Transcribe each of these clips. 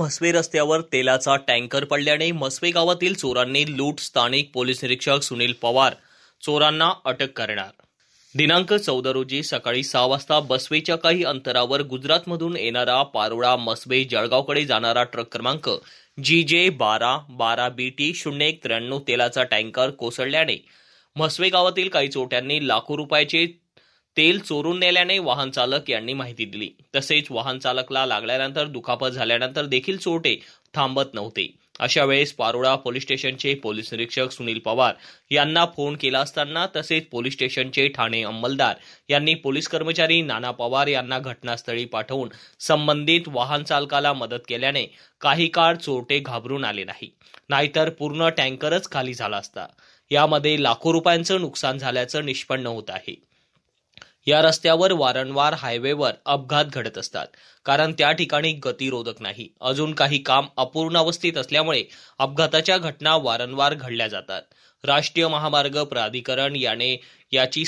म्हसवे रस्त्यावर तेलाचा टँकर पडल्याने म्हसवे गावातील चोरांनी लूट. स्थानिक पोलीस निरीक्षक सुनील पवार चोरांना अटक करणार. दिनांक 14 रोजी सकाळी 6 वाजता बसवेच्या काही अंतरावर गुजरातमधून येणारा पारोळा म्हसवे जळगावकडे जाणारा ट्रक क्रमांक GJ 12 BT 0193 तेलाचा टँकर कोसळल्याने म्हसवे गावातील काही चोरट्यांनी लाखो रुपयाचे तेल चोरून नेल्याने वाहन चालक यांनी माहिती दिली. तसेच वाहन चालकला लागल्यानंतर दुखापत झाल्यानंतर देखील चोरटे थांबत नव्हते. अशा वेळेस पारोळा पोलीस स्टेशनचे पोलीस निरीक्षक सुनील पवार यांना फोन केला असताना तसेच पोलीस स्टेशनचे ठाणे अंमलदार यांनी पोलीस कर्मचारी नाना पवार यांना घटनास्थळी पाठवून संबंधित वाहन चालकाला मदत केल्याने काही काळ चोरटे घाबरून आले नाही, नाहीतर पूर्ण टँकरच खाली झाला असता. यामध्ये लाखो रुपयांचं नुकसान झाल्याचं निष्पन्न होत आहे. या रस्त्यावर वारंवार हायवेवर अपघात घडत असतात, कारण त्या ठिकाणी गतिरोधक नाही. अजून काही काम अपूर्ण अवस्थेत असल्यामुळे अपघाताच्या घटना वारंवार घडल्या जातात. राष्ट्रीय महामार्ग प्राधिकरण याची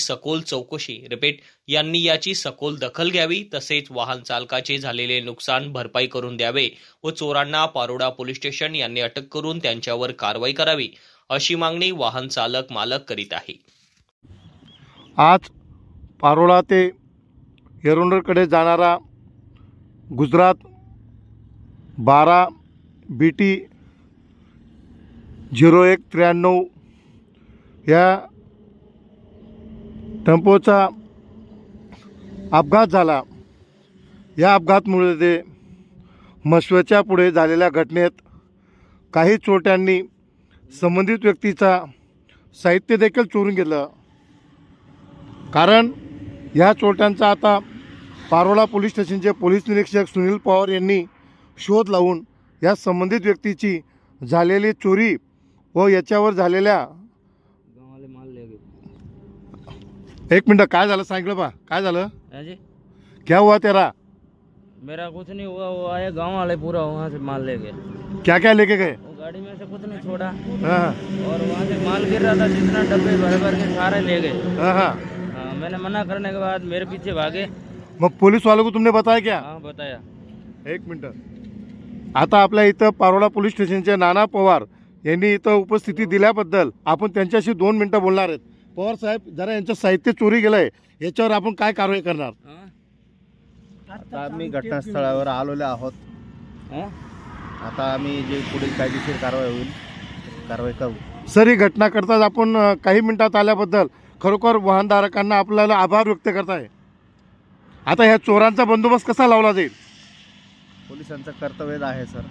सखोल दखल घ्यावी, तसेच वाहन चालकाचे झालेले नुकसान भरपाई करून द्यावे व चोरांना पारोळा पोलीस स्टेशन यांनी अटक करून त्यांच्यावर कारवाई करावी, अशी मागणी वाहन चालक मालक करीत आहे. आज पारोळा ते येरुंडरकडे जाणारा गुजरात 12 BT 0193 या टेम्पोचा अपघात झाला. या अपघातामुळे ते म्हसवेच्या पुढे झालेल्या घटनेत काही चोरट्यांनी संबंधित व्यक्तीचा साहित्य देखील चोरून घेतलं. कारण या चोरट्यांचा आता पारोळा पोलीस स्टेशनचे पोलीस निरीक्षक सुनील पवार यांनी शोध लावून या संबंधित व्यक्तीची झालेली चोरी व याच्यावर झालेल्या एक मिनट काय झालं सांगितलं बा, काय झालं? क्या हुआ तेरा? मेरा कुछ नहीं हुआ, वो आए गांव वाले पूरा वहाँ से माल ले गए. क्या क्या लेके गए? वो गाड़ी में से कुछ नहीं छोड़ा. हाँ. और वहाँ से माल गिर रहा था, जितना डब्बे भर भर के सारे ले गए. हाँ. मैंने मना करने के बाद मेरे पीछे भागे. मग पुलिस वालों को तुमने बताया क्या? हाँ बताया. एक मिनट. आता आपल्या इथं पारोळा पोलीस स्टेशनचे नाना पवार यांनी इथं उपस्थिती दिल्याबद्दल आपण त्यांच्याशी 2 मिनिटं बोलणार आहेत. पवार साहेब, जरा यांचं साहित्य चोरी गेलंय, याच्यावर आपण काय कारवाई करणार? आता आम्ही घटनास्थळावर आलेलो आहोत. आता आम्ही जे पुढील कायदेशीर कारवाई करू. सर, ही घटना करताच आपण काही मिनिटात आल्याबद्दल खरोखर वाहनधारकांना आपल्याला आभार व्यक्त करताय. आता ह्या चोरांचा बंदोबस्त कसा लावला जाईल? पोलिसांचं कर्तव्य आहे सर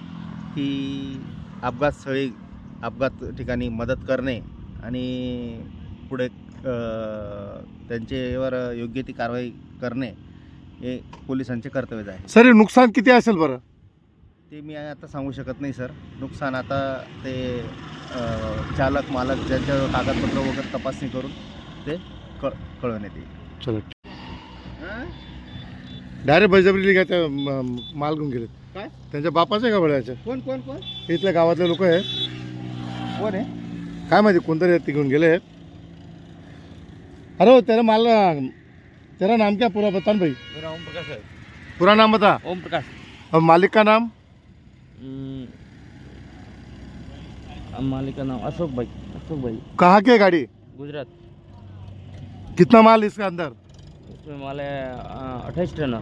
की अपघात ठिकाणी मदत करणे आणि पुढे त्यांच्यावर योग्य ती कारवाई करणे हे पोलिसांचे कर्तव्य आहे. सर, हे नुकसान किती असेल बरं? ते मी आता सांगू शकत नाही सर. नुकसान आता ते चालक मालक ज्यांच्यावर कागदपत्र वगैरे तपासणी करून ते कळवण्यात येईल. चला, डायरेक्ट बळजबरीने काय त्या माल घेऊन गेले? काय त्यांच्या बापाचं आहे का बळायचं? कोण कोण कोण इथल्या गावातले लोक आहे. कोण आहे काय माहिती, कोणतरी ते घेऊन गेले. अरे तेरा माल, तेरा नाम क्या पूरा बता भाई? मेरा ओम प्रकाश है. पूरा नाम बता. ओम प्रकाश. और मालिक का नाम? मालिक का नाम अशोक भाई. कहाँ की है गाड़ी? गुजरात. कितना माल इसके अंदर? उसमें माल है 28 टन.